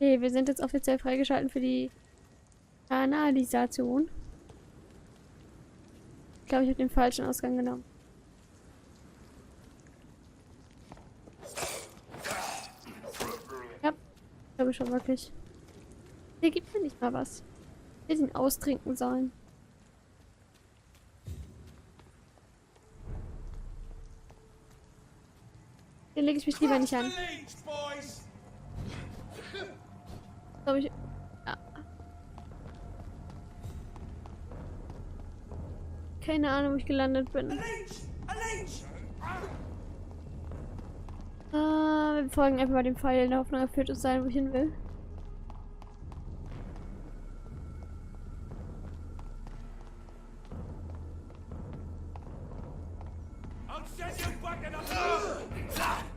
Okay, wir sind jetzt offiziell freigeschalten für die Kanalisation. Ich glaube, ich habe den falschen Ausgang genommen. Ja, glaube ich schon wirklich. Hier gibt mir nicht mal was. Wir ihn austrinken sollen. Den lege ich mich lieber nicht an. Glaube ich. Ja. Keine Ahnung, wo ich gelandet bin. Wir folgen einfach mal dem Pfeil in der Hoffnung, er führt uns dahin, wo ich hin will.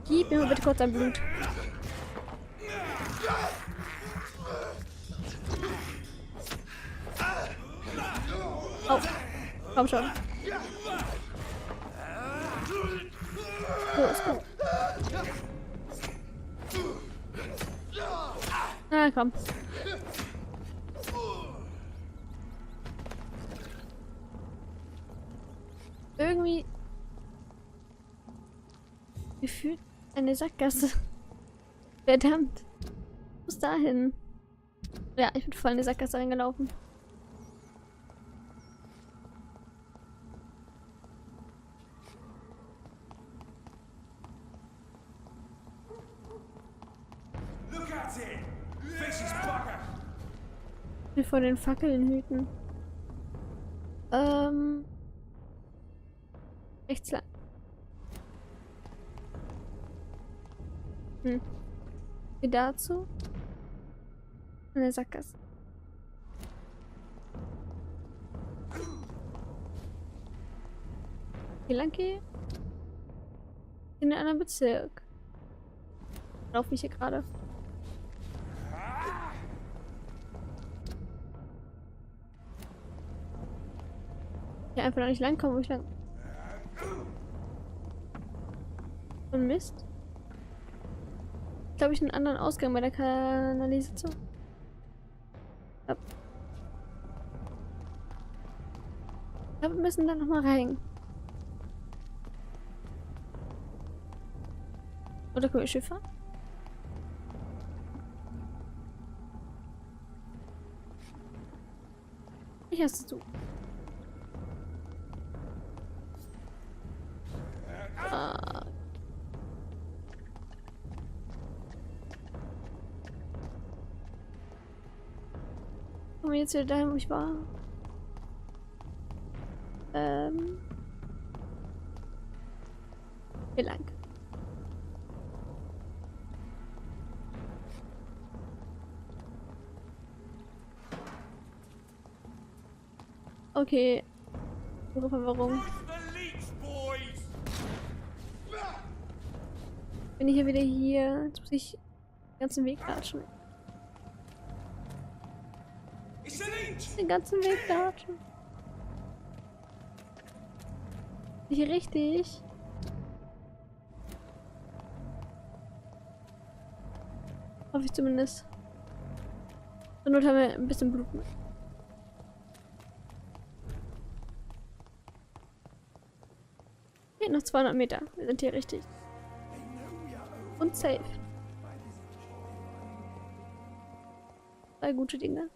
Gib mir mal bitte kurz ein Blut. Oh, komm schon. So, ist gut. Na, komm. Irgendwie gefühlt eine Sackgasse. Verdammt. Ich muss dahin. Ja, ich bin voll in die Sackgasse reingelaufen. Ich will vor den Fackeln hüten. Rechts lang. Wie dazu? In der Sackgasse. Hier lang gehe. In einem anderen Bezirk. Laufe ich hier gerade. Hier einfach noch nicht lang kommen, wo ich lang. Und Mist. Glaube ich, einen anderen Ausgang bei der Kanalisation. Ja. Ich glaube, wir müssen da noch mal rein. Oder können wir Schiff fahren? Ich hast du. Kommen wir jetzt wieder dahin, wo ich war? Wie lang? Okay. Warum? Bin ich ja wieder hier. Jetzt muss ich den ganzen Weg latschen. Den ganzen Weg latschen. Bin ich richtig? Hoffe ich zumindest. Zur Not haben wir ein bisschen Blut mit. Geht noch 200 Meter. Wir sind hier richtig. Und safe. Zwei gute Dinge.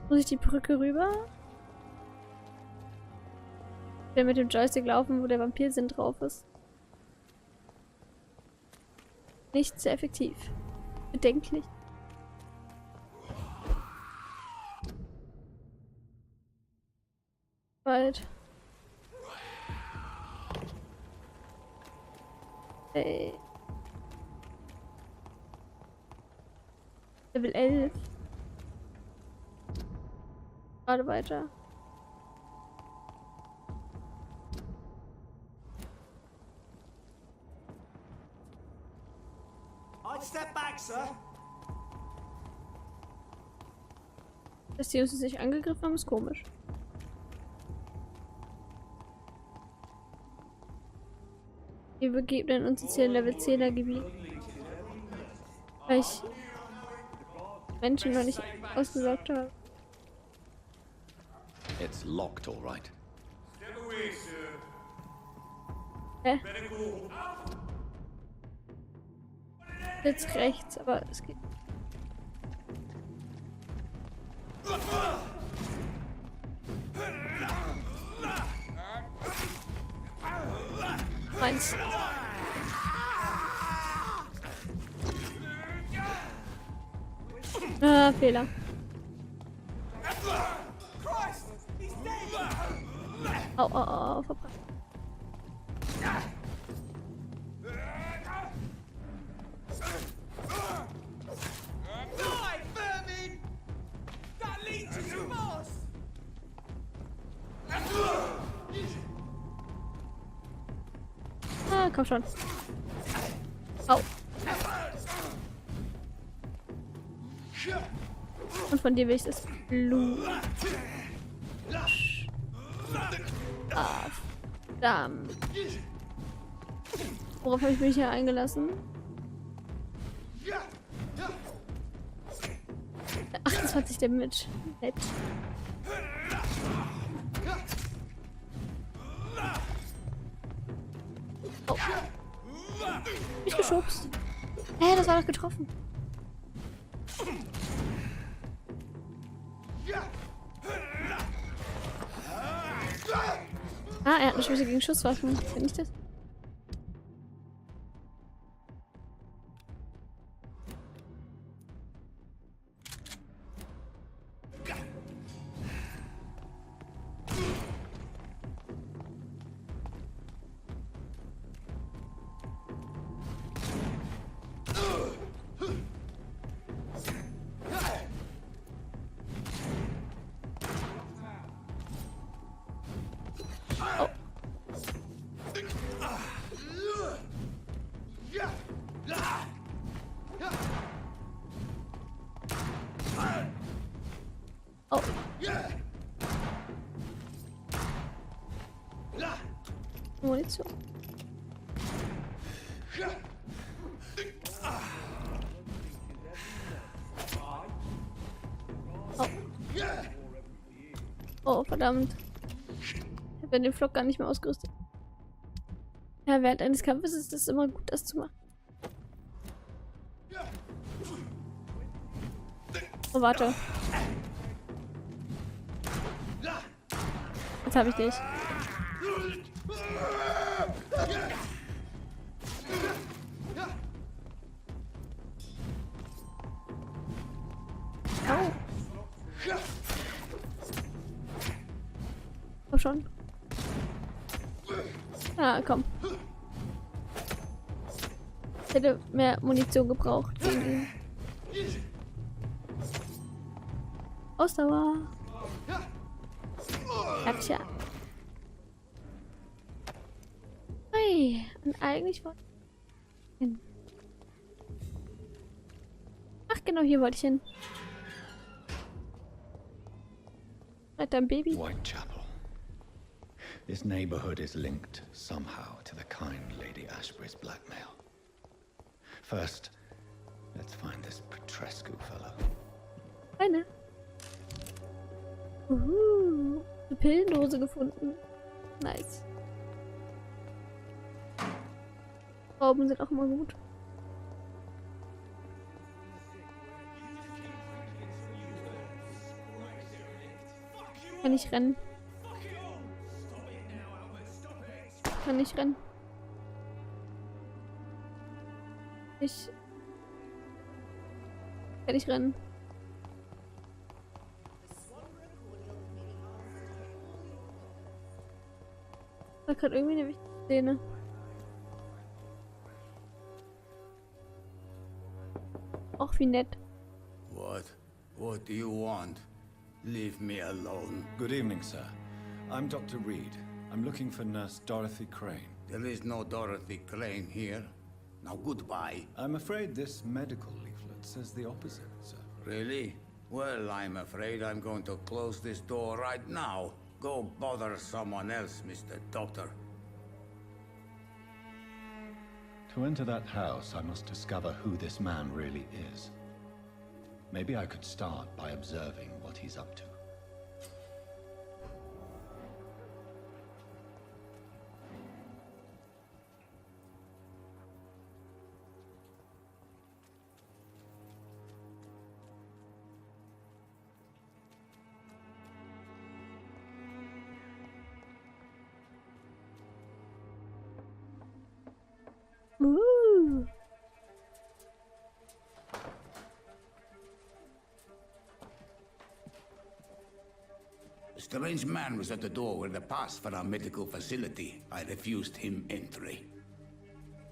Muss ich die Brücke rüber? Ich will mit dem Joystick laufen, wo der Vampirsinn drauf ist. Nicht sehr effektiv. Bedenklich. Wald. Ey. Level 11. Gerade weiter. I'd step back, sir. Dass die uns nicht angegriffen haben, ist komisch. Hier Wir begeben uns jetzt hier in Level 10er Gebiet. Weil ich Menschen noch nicht ausgesaugt habe. It's locked, all right. Hä? Jetzt rechts, aber es geht. Meins. Ah, Fehler. Au, au, au, verbrannt. Ah, komm schon. Au. Und von dir will ich das Blut. Ah, verdammt. Worauf habe ich mich hier eingelassen? 28 Damage. Nett. Oh. Mich geschubst. Hä, das war doch getroffen. Ah, er hat eine Schwäche gegen Schusswaffen. Kenn ich das? Oh. Munition. Oh. Oh, verdammt. Ich habe den Flock gar nicht mehr ausgerüstet. Ja, während eines Kampfes ist es immer gut, das zu machen. Oh, warte. Jetzt habe ich dich. Au. Komm schon. Ah, komm. Ich hätte mehr Munition gebraucht gegen ihn. Ausdauer. Gotcha. Hey, und eigentlich wollte ich hin. Ach genau, hier wollte ich hin. Mit deinem Baby. Whitechapel. This neighborhood is linked somehow to the kind Lady Ashbury's blackmail. First, let's find this Petrescu fellow. Eine. Eine Pillendose gefunden. Nice. Schrauben sind auch immer gut. Kann ich rennen? Kann ich rennen? Kann ich rennen? Das war gerade irgendwie eine wichtige Szene. Auch wie nett. What do you want? Leave me alone. Good evening, sir. I'm Dr. Reid. I'm looking for Nurse Dorothy Crane. There is no Dorothy Crane here. Now goodbye. I'm afraid this medical leaflet says the opposite, sir. Really? Well, I'm afraid I'm going to close this door right now. Go bother someone else, Mr. Doctor. To enter that house, I must discover who this man really is. Maybe I could start by observing what he's up to. Ooh. A strange man was at the door with a pass for our medical facility. I refused him entry.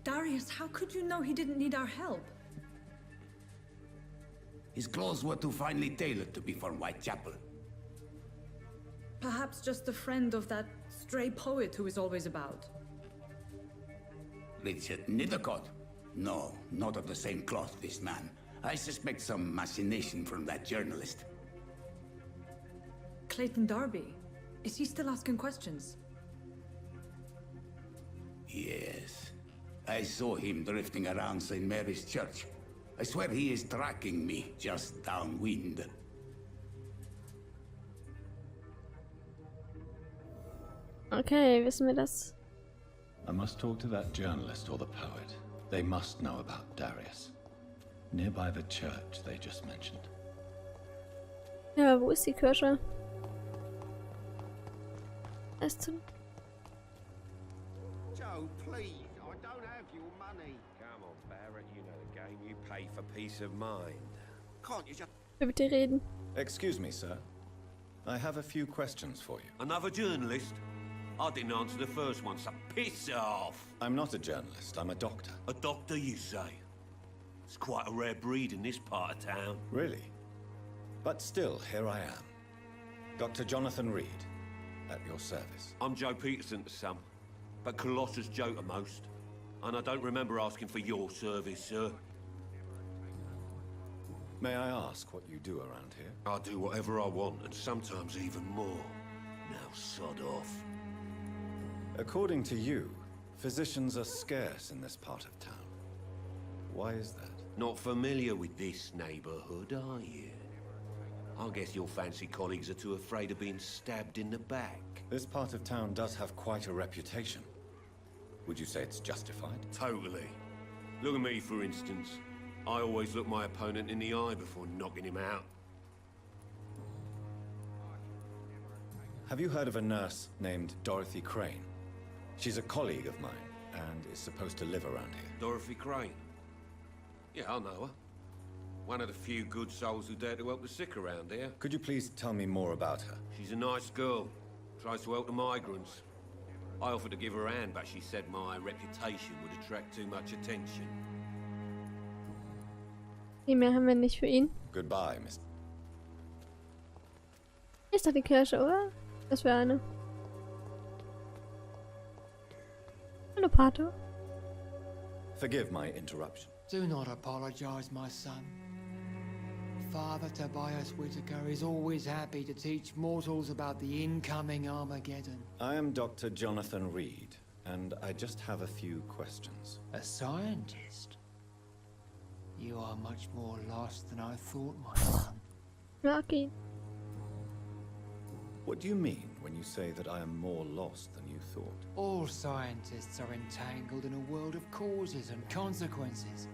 Darius, how could you know he didn't need our help? His clothes were too finely tailored to be for Whitechapel. Perhaps just a friend of that stray poet who is always about. Richard Nethercott? No, not of the same cloth, this man. I suspect some machination from that journalist. Clayton Darby. Is he still asking questions? Yes. I saw him drifting around St. Mary's Church. I swear he is tracking me just downwind. Okay, wissen wir das? I must talk to that journalist or the poet. They must know about Darius. Nearby the church they just mentioned. Ja, wo ist die Kirche? Joe, please, I don't have your money. Come on, Barrett, you know the game. You pay for peace of mind. Can't you just... bitte reden. Excuse me, sir. I have a few questions for you. Another journalist? I didn't answer the first one, so piss off! I'm not a journalist, I'm a doctor. A doctor, you say? It's quite a rare breed in this part of town. Really? But still, here I am. Dr. Jonathan Reid, at your service. I'm Joe Peterson to some, but Colossus Joe to most. And I don't remember asking for your service, sir. May I ask what you do around here? I do whatever I want, and sometimes even more. Now sod off. According to you, physicians are scarce in this part of town. Why is that? Not familiar with this neighborhood, are you? I guess your fancy colleagues are too afraid of being stabbed in the back. This part of town does have quite a reputation. Would you say it's justified? Totally. Look at me, for instance. I always look my opponent in the eye before knocking him out. Have you heard of a nurse named Dorothy Crane? She's a colleague of mine, and is supposed to live around here. Dorothy Crane? Yeah, I know her. One of the few good souls who dare to help the sick around here. Could you please tell me more about her? She's a nice girl. Tries to help the migrants. I offered to give her a hand, but she said my reputation would attract too much attention. Viel mehr haben wir nicht für ihn. Goodbye, Miss. Ist doch die Kirche, oder? Das wäre eine. Hallo, Pato. Forgive my interruption. Do not apologize, my son. Father Tobias Whitaker is always happy to teach mortals about the incoming Armageddon. I am Dr. Jonathan Reid, and I just have a few questions. A scientist? You are much more lost than I thought, my son. Rocky. What do you mean when you say that I am more lost than you thought? All scientists are entangled in a world of causes and consequences,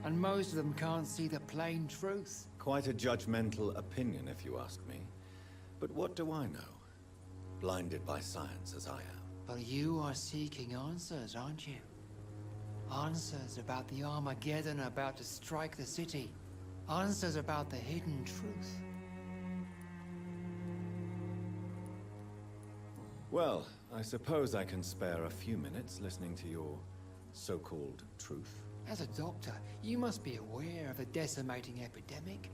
and most of them can't see the plain truth. Quite a judgmental opinion, if you ask me. But what do I know? Blinded by science as I am. But you are seeking answers, aren't you? Answers about the Armageddon about to strike the city. Answers about the hidden truth. Well, I suppose I can spare a few minutes listening to your so-called truth. As a doctor, you must be aware of the decimating epidemic.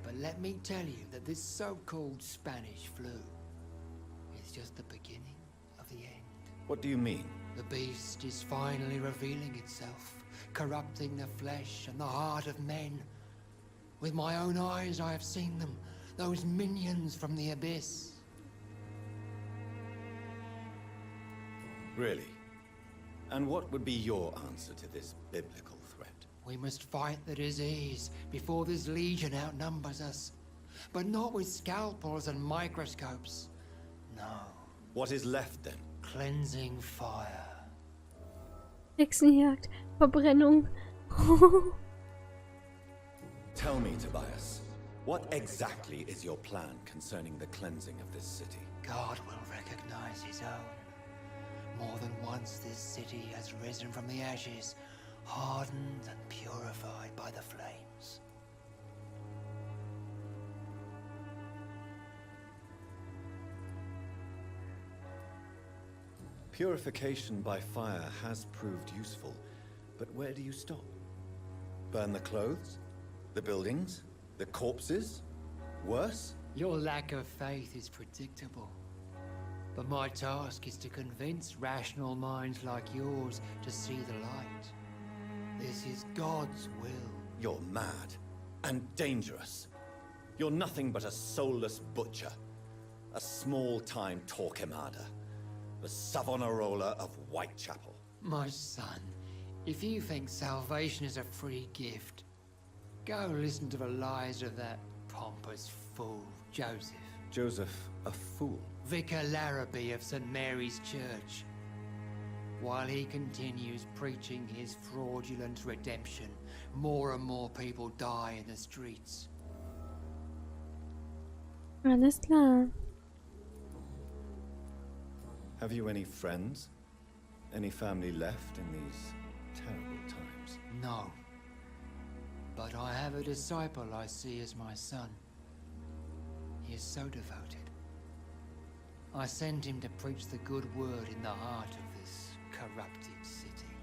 But let me tell you that this so-called Spanish flu is just the beginning of the end. What do you mean? The beast is finally revealing itself, corrupting the flesh and the heart of men. With my own eyes I have seen them, those minions from the abyss. Really? And what would be your answer to this biblical threat? We must fight the disease before this legion outnumbers us. But not with scalpels and microscopes. No. What is left then? Cleansing fire. Hexenjagd, Verbrennung. Tell me, Tobias, what exactly is your plan concerning the cleansing of this city? God will recognize his own. More than once this city has risen from the ashes, hardened and purified by the flames. Purification by fire has proved useful, but where do you stop? Burn the clothes? The buildings? The corpses? Worse? Your lack of faith is predictable. But my task is to convince rational minds like yours to see the light. This is God's will. You're mad and dangerous. You're nothing but a soulless butcher. A small-time Torquemada. The Savonarola of Whitechapel. My son, if you think salvation is a free gift, go listen to the lies of that pompous fool, Joseph. Joseph, a fool? Vicar Larrabee of St. Mary's Church. While he continues preaching his fraudulent redemption, more and more people die in the streets. Alles klar. Have you any friends? Any family left in these terrible times? No. But I have a disciple I see as my son. He is so devoted. I sent him to preach the good word in the heart of this corrupted city.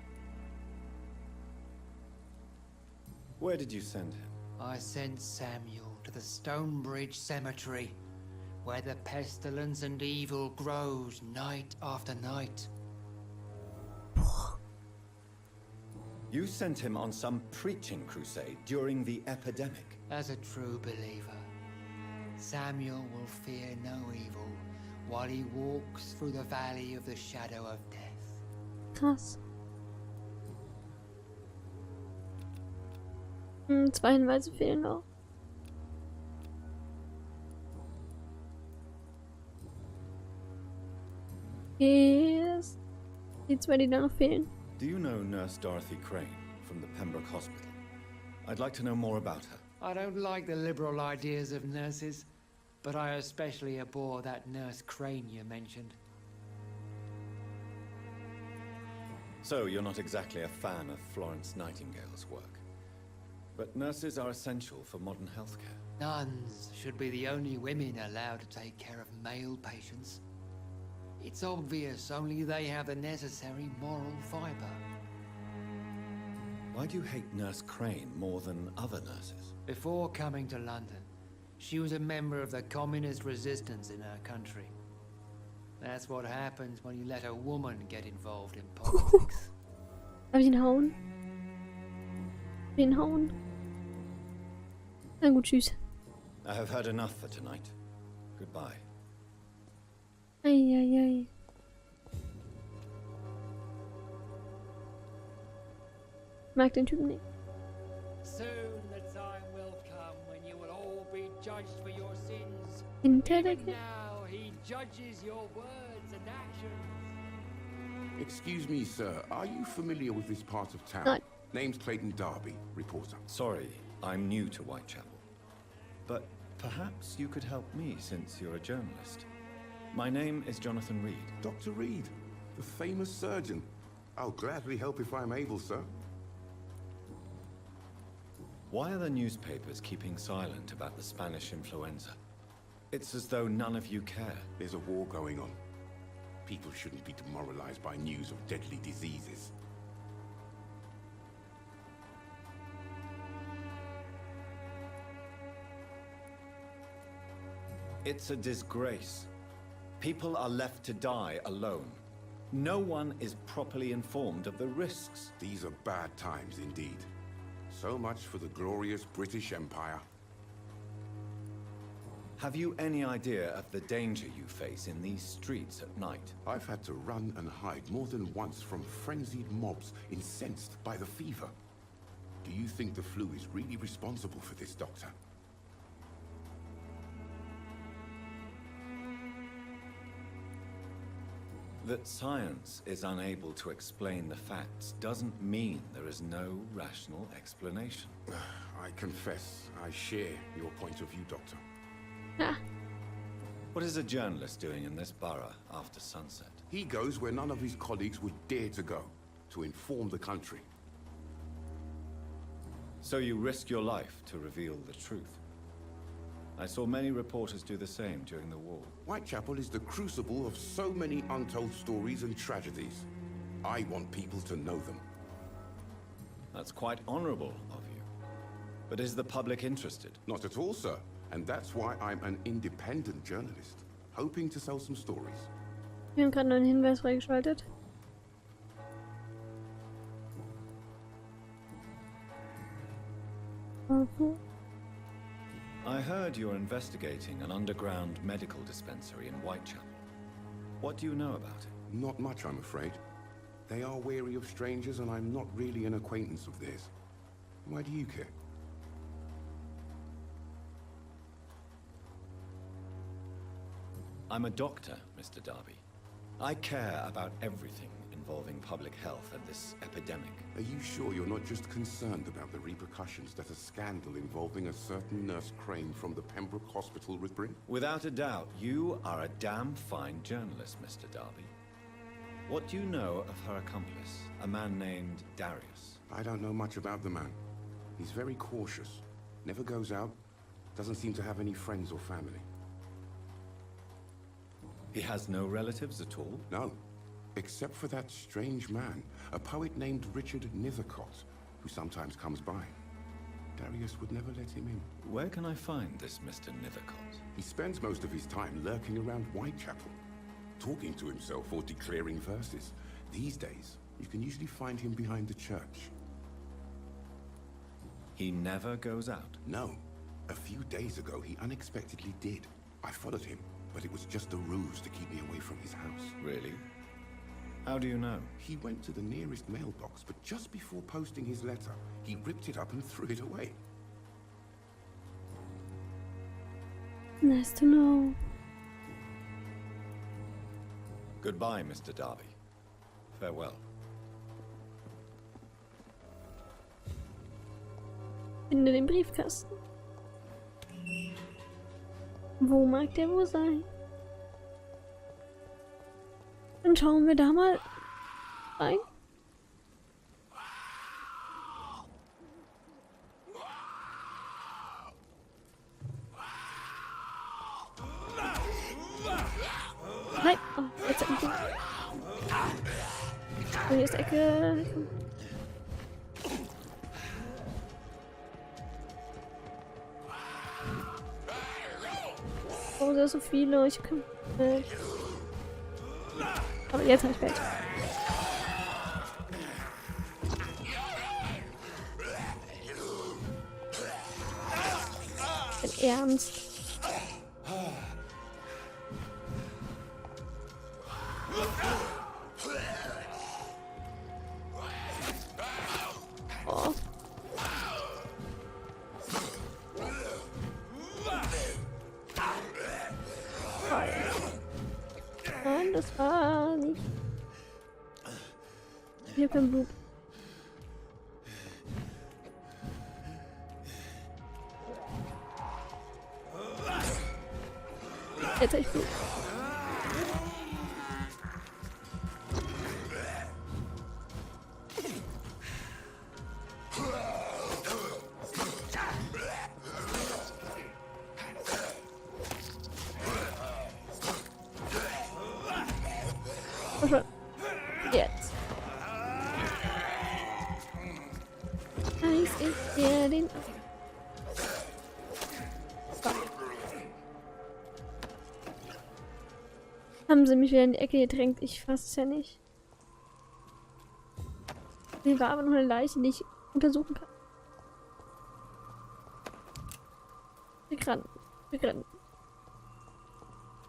Where did you send him? I sent Samuel to the Stonebridge Cemetery, where the pestilence and evil grows night after night. You sent him on some preaching crusade during the epidemic. As a true believer, Samuel will fear no evil while he walks through the valley of the shadow of death. Krass. 2 Hinweise fehlen noch. Yes. Die 2, die da noch fehlen. Do you know Nurse Dorothy Crane from the Pembroke Hospital? I'd like to know more about her. I don't like the liberal ideas of nurses, but I especially abhor that Nurse Crane you mentioned. So, you're not exactly a fan of Florence Nightingale's work. But nurses are essential for modern healthcare. Nuns should be the only women allowed to take care of male patients. It's obvious only they have the necessary moral fiber. Why do you hate Nurse Crane more than other nurses? Before coming to London, she was a member of the communist resistance in her country. That's what happens when you let a woman get involved in politics. Darf ich ihn hauen? Den hauen? Na gut, tschüss. I have heard enough for tonight. Goodbye. Eieiei. Ich mag den Typen nicht. Soon the time will come when you will all be judged for your sins. Hinter der Even now he judges your words and actions. Excuse me, sir. Are you familiar with this part of town? No. Name's Clayton Darby, reporter. Sorry, I'm new to Whitechapel. But perhaps you could help me since you're a journalist. My name is Jonathan Reid. Dr. Reid, the famous surgeon. I'll gladly help if I'm able, sir. Why are the newspapers keeping silent about the Spanish influenza? It's as though none of you care. There's a war going on. People shouldn't be demoralized by news of deadly diseases. It's a disgrace. People are left to die alone. No one is properly informed of the risks. These are bad times indeed. So much for the glorious British Empire. Have you any idea of the danger you face in these streets at night? I've had to run and hide more than once from frenzied mobs incensed by the fever. Do you think the flu is really responsible for this, Doctor? That science is unable to explain the facts doesn't mean there is no rational explanation. I confess, I share your point of view, Doctor. Ah, What is a journalist doing in this borough after sunset? He goes where none of his colleagues would dare to go, to inform the country. So you risk your life to reveal the truth. I saw many reporters do the same during the war. Whitechapel is the crucible of so many untold stories and tragedies. I want people to know them. That's quite honorable of you. But is the public interested? Not at all, sir. And that's why I'm an independent journalist, hoping to sell some stories. wir haben gerade noch einen Hinweis freigeschaltet. I heard you're investigating an underground medical dispensary in Whitechapel. What do you know about it? Not much, I'm afraid. They are wary of strangers, and I'm not really an acquaintance of theirs. Why do you care? I'm a doctor, Mr. Darby. I care about everything involving public health and this epidemic. Are you sure you're not just concerned about the repercussions that a scandal involving a certain Nurse Crane from the Pembroke Hospital would bring? Without a doubt, you are a damn fine journalist, Mr. Darby. What do you know of her accomplice, a man named Darius? I don't know much about the man. He's very cautious, never goes out, doesn't seem to have any friends or family. He has no relatives at all? No, except for that strange man, a poet named Richard Nethercott, who sometimes comes by. Darius would never let him in. Where can I find this Mr. Nethercott? He spends most of his time lurking around Whitechapel, talking to himself or declaring verses. These days, you can usually find him behind the church. He never goes out? No. A few days ago, he unexpectedly did. I followed him, but it was just a ruse to keep me away from his house. Really? How do you know? He went to the nearest mailbox, but just before posting his letter, he ripped it up and threw it away. Nice to know. Goodbye, Mr. Darby. Farewell. Finde den Briefkasten. Wo mag der wohl sein? Dann schauen wir da mal rein. Nein! Oh, jetzt hat mich den... Oh, hier ist die Ecke. Oh, da sind so viele. Ich kann... Aber jetzt habe ich Bett. Im Ernst. Oh. Nein, das war nicht. Ich hab kein Blut. Jetzt hab ich Blut. Jetzt. Weiß ich der den. So. Haben sie mich wieder in die Ecke gedrängt? Ich fasse es ja nicht. Hier war aber noch eine Leiche, die ich untersuchen kann. Migranten. Migranten.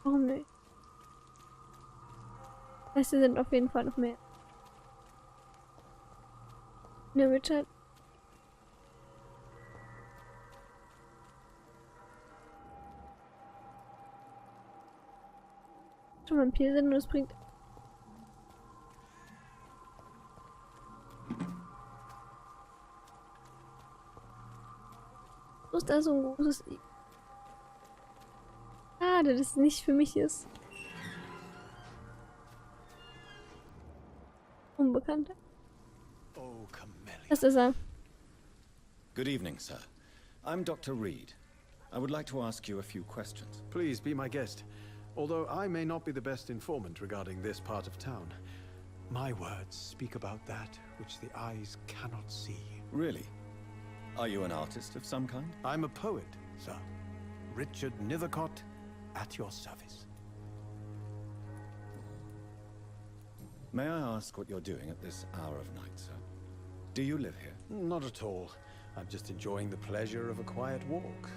Warum nicht? Es sind auf jeden Fall noch mehr. Ne, Richard. Schon Vampir sind und es bringt. Wo ist da so ein großes I? Schade, dass es nicht für mich ist. Unbekannte. Oh, Camellia. Das ist er. Good evening, sir. I'm Dr. Reid. I would like to ask you a few questions. Please be my guest. Although I may not be the best informant regarding this part of town, my words speak about that which the eyes cannot see. Really? Are you an artist of some kind? I'm a poet, sir. Richard Nethercott, at your service. May I ask what you're doing at this hour of night, sir? Do you live here? Not at all. I'm just enjoying the pleasure of a quiet walk.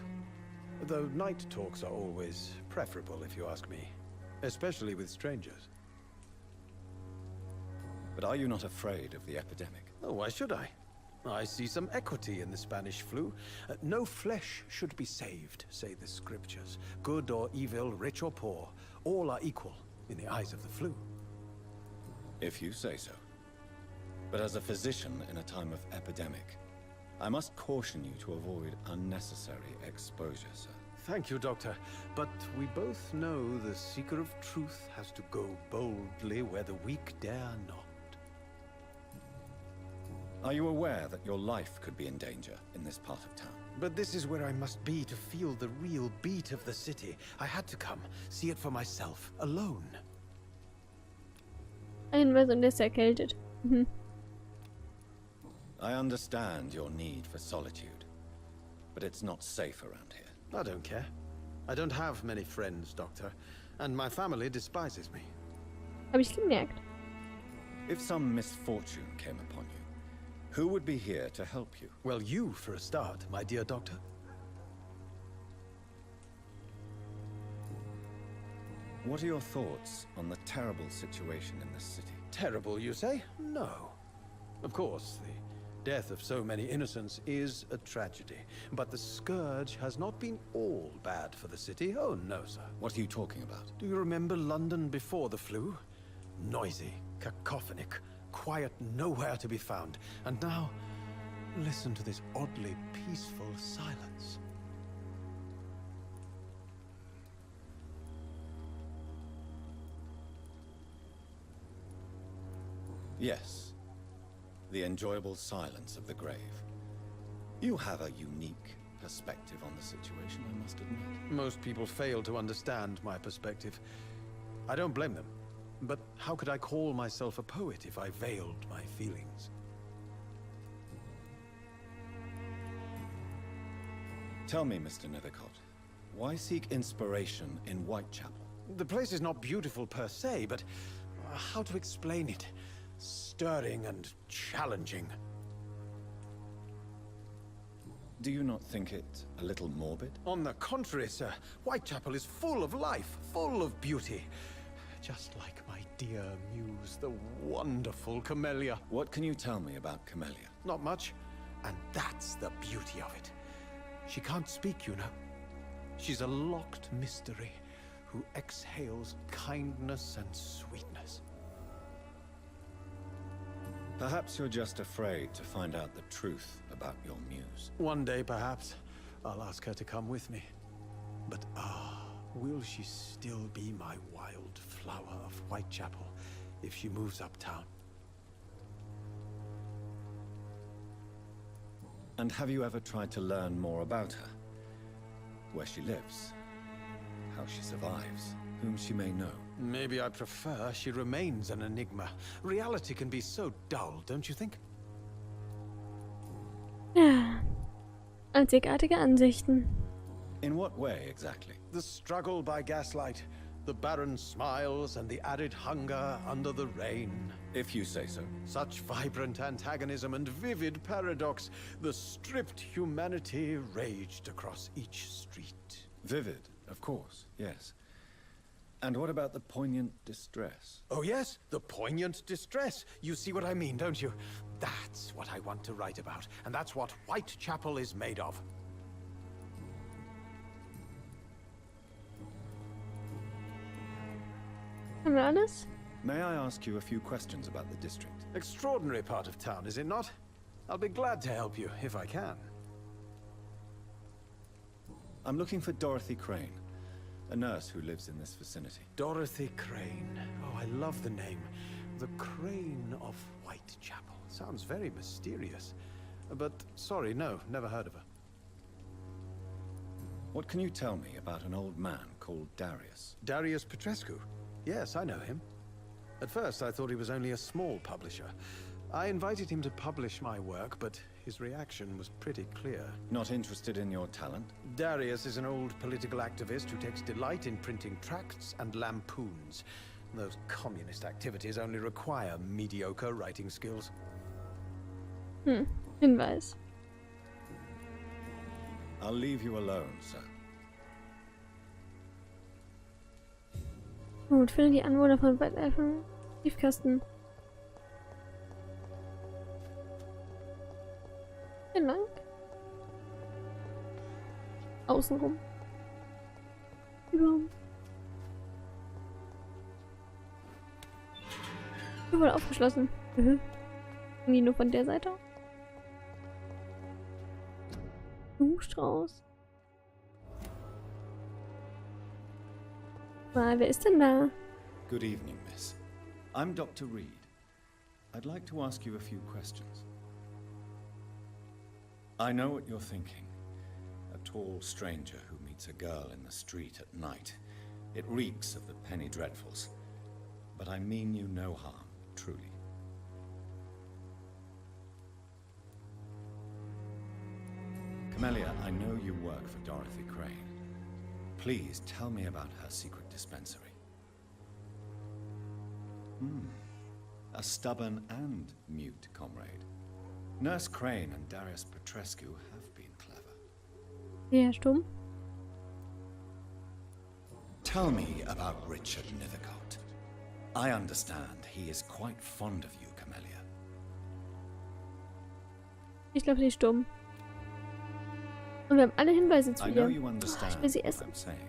Though night talks are always preferable, if you ask me. Especially with strangers. But are you not afraid of the epidemic? Oh, why should I? I see some equity in the Spanish flu. No flesh should be saved, say the scriptures. Good or evil, rich or poor, all are equal in the eyes of the flu. If you say so. But as a physician in a time of epidemic, I must caution you to avoid unnecessary exposure, sir. Thank you, Doctor. But we both know the seeker of truth has to go boldly where the weak dare not. Are you aware that your life could be in danger in this part of town? But this is where I must be to feel the real beat of the city. I had to come, see it for myself, alone. Ein Hinweis und er ist erkältet. Mhm. I understand your need for solitude, but it's not safe around here. I don't care. I don't have many friends, Doctor, and my family despises me. Hab ich gemerkt. If some misfortune came upon you, who would be here to help you? Well, you for a start, my dear Doctor. What are your thoughts on the terrible situation in this city? Terrible, you say? No. Of course, the death of so many innocents is a tragedy. But the scourge has not been all bad for the city. Oh, no, sir. What are you talking about? Do you remember London before the flu? Noisy, cacophonic, quiet nowhere to be found. And now, listen to this oddly peaceful silence. Yes. The enjoyable silence of the grave. You have a unique perspective on the situation, I must admit. Most people fail to understand my perspective. I don't blame them. But how could I call myself a poet if I veiled my feelings? Tell me, Mr. Nethercott, why seek inspiration in Whitechapel? The place is not beautiful per se, but how to explain it? Stirring and challenging. Do you not think it a little morbid? On the contrary, sir. Whitechapel is full of life, full of beauty. Just like my dear muse, the wonderful Camellia. What can you tell me about Camellia? Not much, and that's the beauty of it. She can't speak, you know. She's a locked mystery who exhales kindness and sweetness. Perhaps you're just afraid to find out the truth about your muse. One day, perhaps, I'll ask her to come with me. But will she still be my wild flower of Whitechapel if she moves uptown? And have you ever tried to learn more about her? Where she lives? How she survives? Whom she may know? Maybe I prefer she remains an enigma. Reality can be so dull, don't you think? Ja. Einzigartige Ansichten. In what way, exactly? The struggle by gaslight, the barren smiles, and the added hunger under the rain. If you say so. Such vibrant antagonism and vivid paradox. The stripped humanity raged across each street. Vivid, of course, yes. And what about the poignant distress? Oh yes, the poignant distress. You see what I mean, don't you? That's what I want to write about, and that's what Whitechapel is made of. Haben wir alles? May I ask you a few questions about the district? Extraordinary part of town, is it not? I'll be glad to help you, if I can. I'm looking for Dorothy Crane, a nurse who lives in this vicinity. Dorothy Crane. Oh, I love the name. The Crane of Whitechapel. Sounds very mysterious. But, sorry, no, never heard of her. What can you tell me about an old man called Darius? Darius Petrescu? Yes, I know him. At first, I thought he was only a small publisher. I invited him to publish my work, but his reaction was pretty clear. Not interested in your talent? Darius is an old political activist who takes delight in printing tracts and lampoons. Those communist activities only require mediocre writing skills. Hinweis. I'll leave you alone, sir. Gut, finde die Anwohner von Welchen Briefkasten. Vielen Dank. Außenrum. Überraum. Hier wurde aufgeschlossen. Nie nur von der Seite. Blumenstrauß. Mal, wer ist denn da? Good evening, miss. I'm Dr. Reid. I'd like to ask you a few questions. I know what you're thinking. A tall stranger who meets a girl in the street at night. It reeks of the penny dreadfuls. But I mean you no harm, truly. Camellia, I know you work for Dorothy Crane. Please tell me about her secret dispensary. A stubborn and mute comrade. Nurse Crane and Darius Petrescu have been clever. Ja, stumm. Tell me about Richard Nethercote. I understand he is quite fond of you, Camellia. Ich glaube, sie ist stumm. Und wir haben alle Hinweise zu I know ihr. you understand Ich will sie what essen. I'm saying.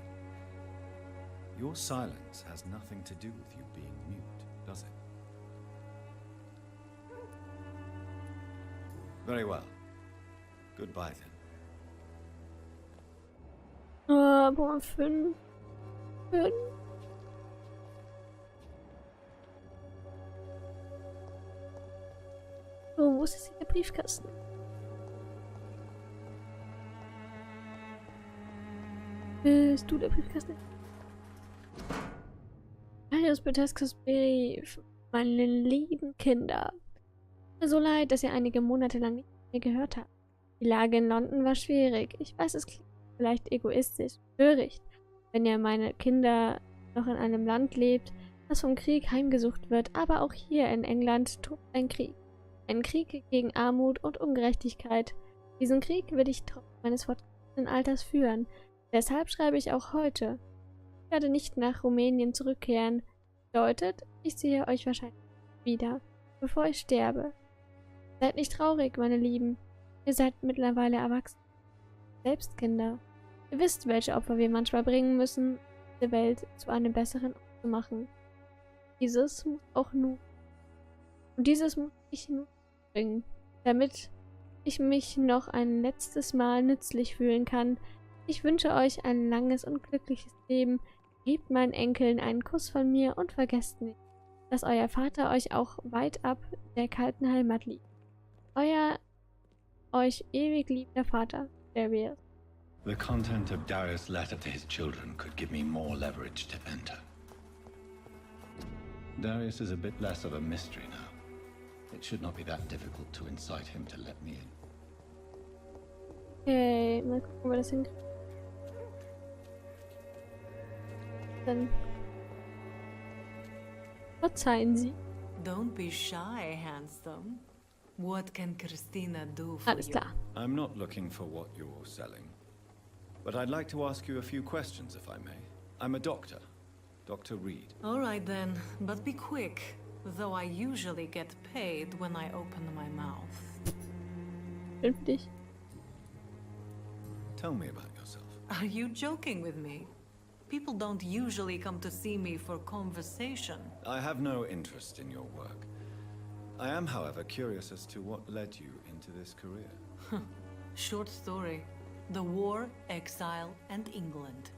Your silence has nothing to do with you being mute, does it? Very well. Goodbye then. Aber 5. So, wo ist jetzt der Briefkasten? Bist du der Briefkasten? Darius Petrescus Brief. Meine lieben Kinder. Mir so leid, dass ihr einige Monate lang nicht von mir gehört habt. Die Lage in London war schwierig. Ich weiß, es klingt vielleicht egoistisch, töricht, wenn ihr meine Kinder noch in einem Land lebt, das vom Krieg heimgesucht wird, aber auch hier in England tobt ein Krieg. Ein Krieg gegen Armut und Ungerechtigkeit. Diesen Krieg will ich trotz meines fortgeschrittenen Alters führen. Deshalb schreibe ich auch heute. Ich werde nicht nach Rumänien zurückkehren. Bedeutet, ich sehe euch wahrscheinlich wieder, bevor ich sterbe. Seid nicht traurig, meine Lieben. Ihr seid mittlerweile erwachsen. Selbst Kinder. Ihr wisst, welche Opfer wir manchmal bringen müssen, um diese Welt zu einem besseren Ort zu machen. Dieses muss ich nun bringen, damit ich mich noch ein letztes Mal nützlich fühlen kann. Ich wünsche euch ein langes und glückliches Leben. Gebt meinen Enkeln einen Kuss von mir und vergesst nicht, dass euer Vater euch auch weit ab der kalten Heimat liebt. Euer euch ewig liebender Vater, Darius. The content of Darius' letter to his children could give me more leverage to enter. Darius is a bit less of a mystery now. It should not be that difficult to incite him to let me in. Okay, mal gucken, wo wir das hinkriegen. Dann verzeihen Sie. Don't be shy, handsome. What can Christina do for Alles you? klar. I'm not looking for what you're selling, but I'd like to ask you a few questions if I may. I'm a doctor. Dr. Reid. All right then, but be quick. Though I usually get paid when I open my mouth. Vernünftig. Tell me about yourself. Are you joking with me? People don't usually come to see me for conversation. I have no interest in your work. I am, however, curious as to what led you into this career. Short story. The war, exile, and England.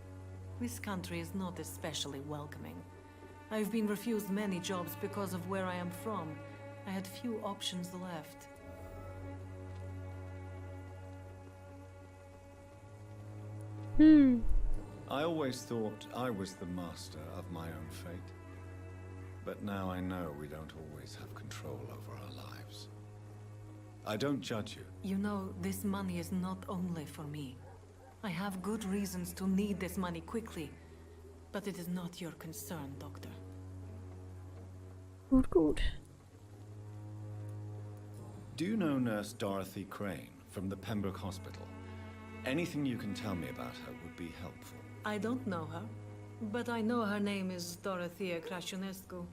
This country is not especially welcoming. I've been refused many jobs because of where I am from. I had few options left. I always thought I was the master of my own fate. But now I know we don't always have control over our lives. I don't judge you. You know, this money is not only for me. I have good reasons to need this money quickly. But it is not your concern, Doctor. Gut, gut. Do you know Nurse Dorothy Crane from the Pembroke Hospital? Anything you can tell me about her would be helpful. I don't know her, but I know her name is Dorothea geheime.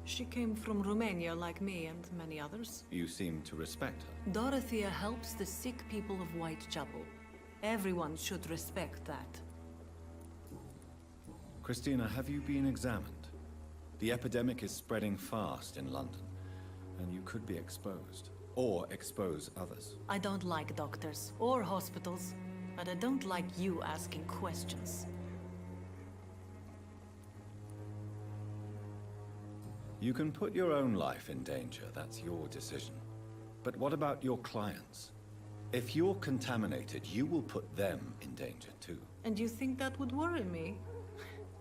She came from Romania like me and many others. You seem to respect her. Dorothea helps the sick people of Whitechapel. Everyone should respect that. Christina, have you been examined? The epidemic is spreading fast in London, and you could be exposed. Or expose others. I don't like doctors or hospitals, but I don't like you asking questions. You can put your own life in danger, that's your decision. But what about your clients? If you're contaminated, you will put them in danger too. And you think that would worry me?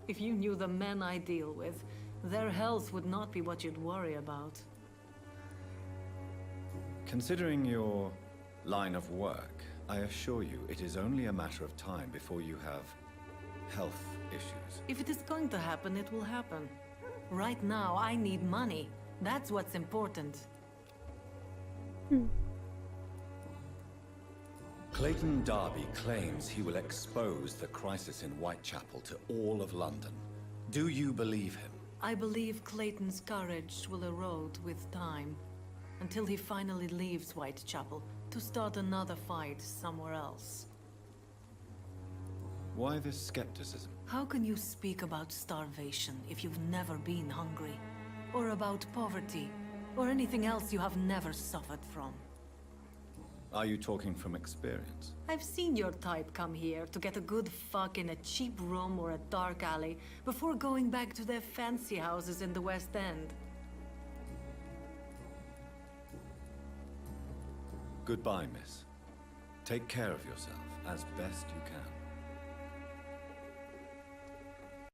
If you knew the men I deal with, their health would not be what you'd worry about. Considering your line of work, I assure you it is only a matter of time before you have health issues. If it is going to happen, it will happen. Right now, I need money. That's what's important. Clayton Darby claims he will expose the crisis in Whitechapel to all of London. Do you believe him? I believe Clayton's courage will erode with time. Until he finally leaves Whitechapel to start another fight somewhere else. Why this skepticism? How can you speak about starvation if you've never been hungry? Or about poverty? Or anything else you have never suffered from? Are you talking from experience? I've seen your type come here to get a good fuck in a cheap room or a dark alley before going back to their fancy houses in the West End. Goodbye, miss. Take care of yourself as best you can.